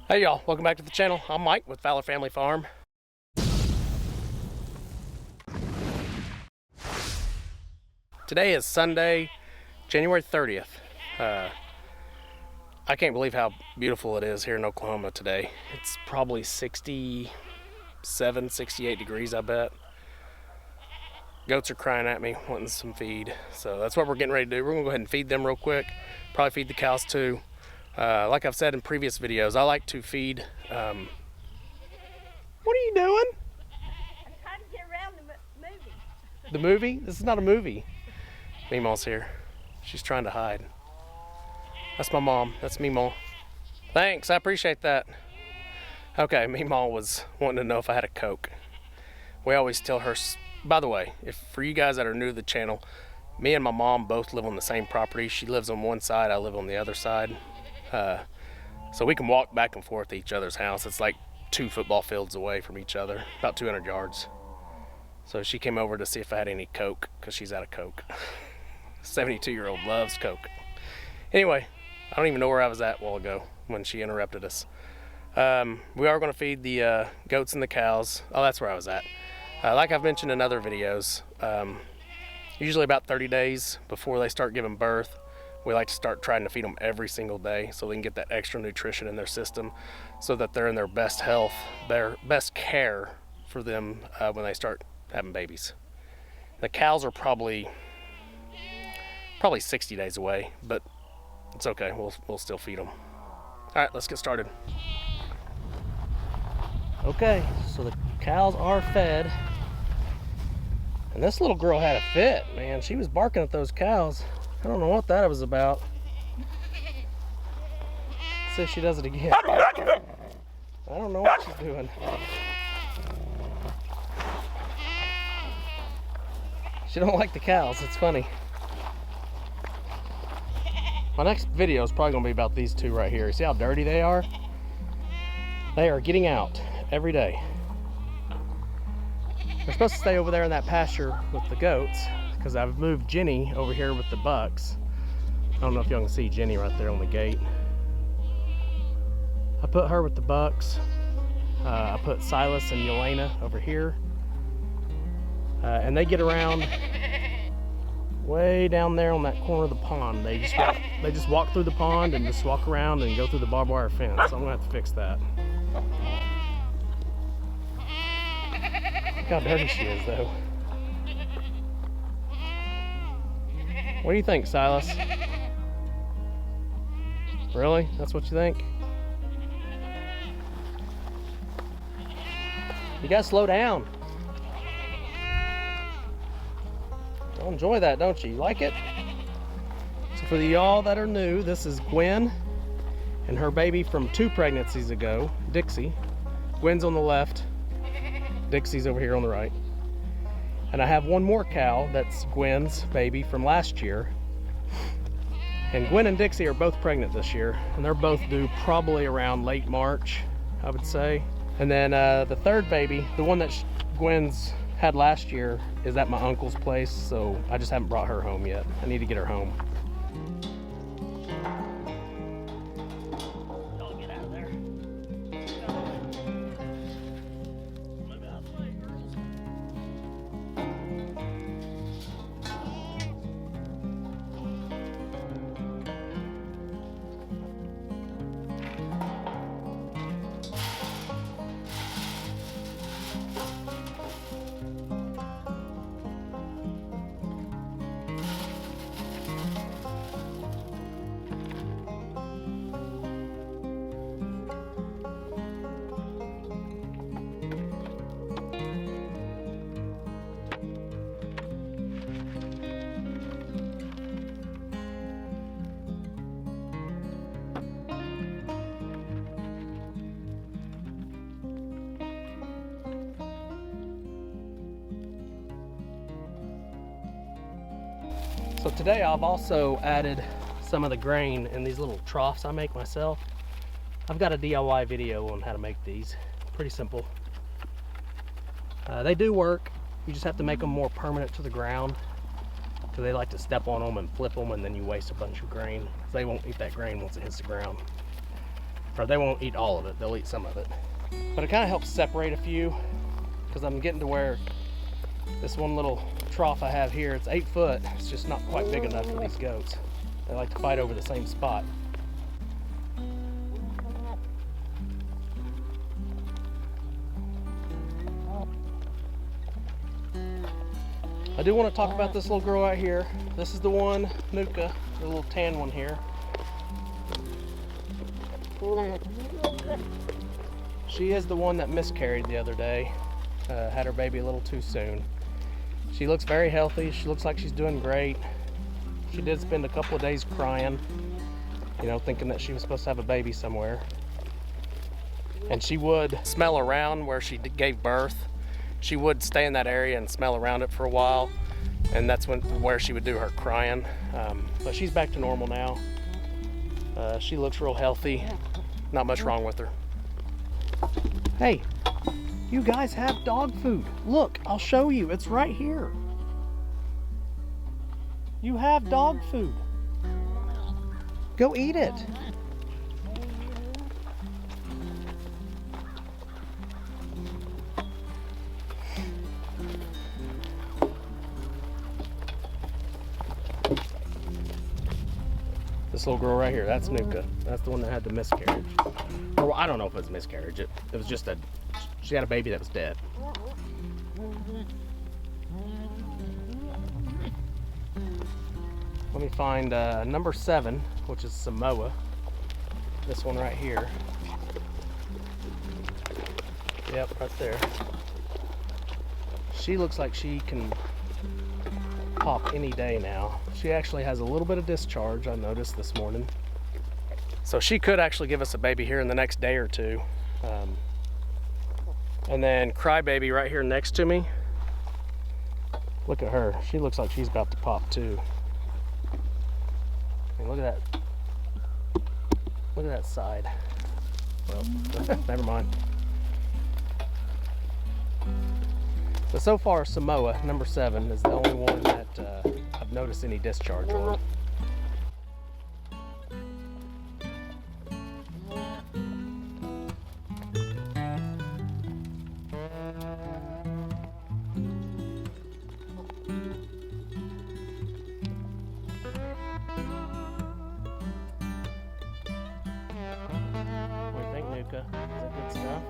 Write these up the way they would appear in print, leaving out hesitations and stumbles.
Hey y'all, welcome back to the channel. I'm Mike with Fowler Family Farm. Today is Sunday, January 30th. I can't believe how beautiful it is here in Oklahoma today. It's probably 67, 68 degrees, I bet. Goats are crying at me, wanting some feed. So that's what we're getting ready to do. We're gonna go ahead and feed them real quick. Probably feed the cows too. Like I've said in previous videos, I like to feed. What are you doing? I'm trying to get around the movie. The movie? This is not a movie. Meemaw's here. She's trying to hide. That's my mom. That's Meemaw. Thanks, I appreciate that. Okay, Meemaw was wanting to know if I had a Coke. We always tell her. By the way, if for you guys that are new to the channel, me and my mom both live on the same property. She lives on one side, I live on the other side. So we can walk back and forth to each other's house. It's like 2 football fields away from each other, about 200 yards. So she came over to see if I had any Coke, because she's out of Coke. 72-year-old loves Coke. Anyway, I don't even know where I was at a while ago when she interrupted us. We are going to feed the goats and the cows. Oh, that's where I was at. Like I've mentioned in other videos, usually about 30 days before they start giving birth, we like to start trying to feed them every single day so they can get that extra nutrition in their system so that they're in their best health, their best care for them when they start having babies. The cows are probably 60 days away, but it's okay, we'll still feed them. All right, let's get started. Okay, so the cows are fed. And this little girl had a fit, man. She was barking at those cows. I don't know what that was about. Let's see if she does it again. I don't know what she's doing. She don't like the cows, it's funny. My next video is probably gonna be about these two right here. See how dirty they are? They are getting out every day. They're supposed to stay over there in that pasture with the goats because I've moved Jenny over here with the bucks. I don't know if y'all can see Jenny right there on the gate. I put her with the bucks. I put Silas and Yelena over here. And they get around way down there on that corner of the pond. They just walk through the pond and just walk around and go through the barbed wire fence. So I'm gonna have to fix that. Look how dirty she is, though. What do you think, Silas? Really? That's what you think? You gotta slow down. You'll enjoy that, don't you? You like it? So for y'all that are new, this is Gwen and her baby from 2 pregnancies ago, Dixie. Gwen's on the left. Dixie's over here on the right. And I have one more cow that's Gwen's baby from last year. And Gwen and Dixie are both pregnant this year, and they're both due probably around late March, I would say. And then the third baby, the one that Gwen's had last year, is at my uncle's place, so I just haven't brought her home yet. I need to get her home. So today I've also added some of the grain in these little troughs I make myself. I've got a DIY video on how to make these. Pretty simple. They do work. You just have to make them more permanent to the ground, because they like to step on them and flip them, and then you waste a bunch of grain. They won't eat that grain once it hits the ground. or they won't eat all of it, they'll eat some of it. But it kind of helps separate a few, because I'm getting to where this one little trough I have here, it's 8 foot, it's just not quite big enough for these goats. They like to fight over the same spot. I do want to talk about this little girl right here. This is the one, Nuka, the little tan one here. She is the one that miscarried the other day. Had her baby a little too soon. She looks very healthy. She looks like she's doing great. She did spend a couple of days crying, you know, thinking that she was supposed to have a baby somewhere. And she would smell around where she gave birth. She would stay in that area and smell around it for a while, and that's where she would do her crying. But she's back to normal now. She looks real healthy. Not much wrong with her. Hey, you guys have dog food. Look, I'll show you. It's right here. You have dog food. Go eat it. This little girl right here, that's Nuka. That's the one that had the miscarriage. Or I don't know if it was a miscarriage. It was just she had a baby that was dead. Let me find number 7, which is Samoa. This one right here. Yep, right there. She looks like she can pop any day now. She actually has a little bit of discharge, I noticed this morning. So she could actually give us a baby here in the next day or two. And then Crybaby right here next to me. Look at her. She looks like she's about to pop too. I mean, look at that. Look at that side. Well, never mind. So far, Samoa, number 7, is the only one that I've noticed any discharge on. What do you think, Nuka? Is that good stuff?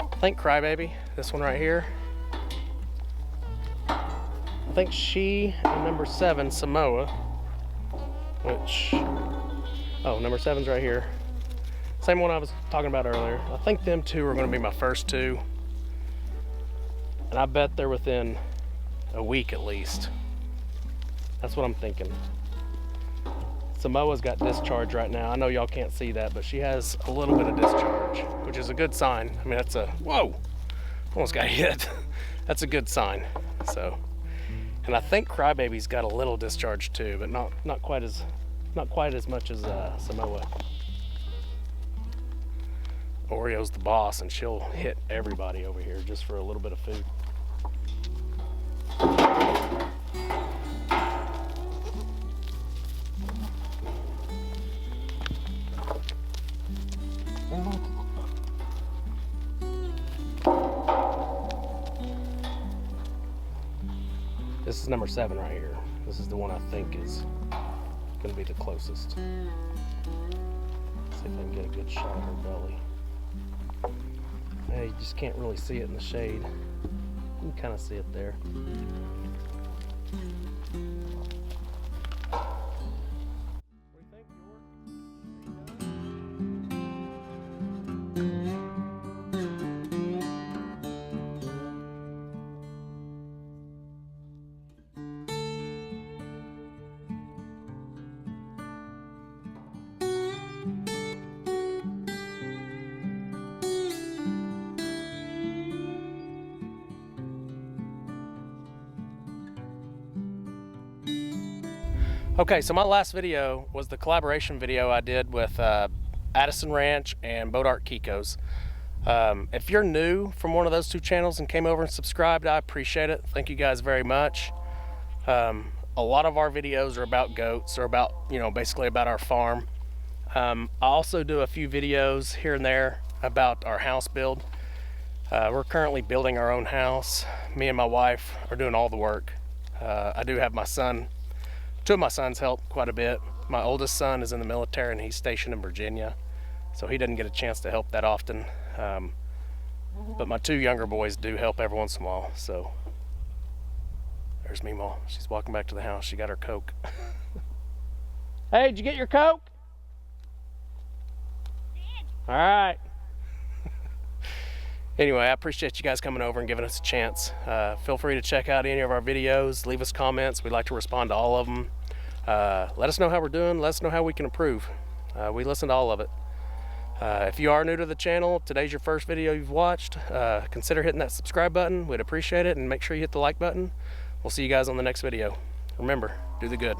I think Crybaby, this one right here. I think she and number 7, Samoa, which, oh, number 7's right here. Same one I was talking about earlier. I think them two are going to be my first 2. And I bet they're within a week at least. That's what I'm thinking. Samoa's got discharge right now. I know y'all can't see that, but she has a little bit of discharge, which is a good sign. I mean, that's a, whoa, almost got hit. That's a good sign. So, and I think Crybaby's got a little discharge too, but not quite as much as Samoa. Oreo's the boss, and she'll hit everybody over here just for a little bit of food. This is number 7 right here. This is the one I think is going to be the closest. See if I can get a good shot of her belly. Yeah, you just can't really see it in the shade. You can kind of see it there. Okay, so my last video was the collaboration video I did with Addison Ranch and Boat Art Kiko's. If you're new from one of those two channels and came over and subscribed, I appreciate it. Thank you guys very much. A lot of our videos are about goats, or about, you know, basically about our farm. I also do a few videos here and there about our house build. We're currently building our own house. Me and my wife are doing all the work. I do have my son. Two of my sons help quite a bit. My oldest son is in the military and he's stationed in Virginia, so he doesn't get a chance to help that often. But my two younger boys do help every once in a while. So there's Meemaw. She's walking back to the house. She got her Coke. Hey, did you get your Coke? All right. Anyway, I appreciate you guys coming over and giving us a chance. Feel free to check out any of our videos. Leave us comments. We'd like to respond to all of them. Let us know how we're doing. Let us know how we can improve. We listen to all of it. If you are new to the channel, today's your first video you've watched, consider hitting that subscribe button. We'd appreciate it, and make sure you hit the like button. We'll see you guys on the next video. Remember, do the good.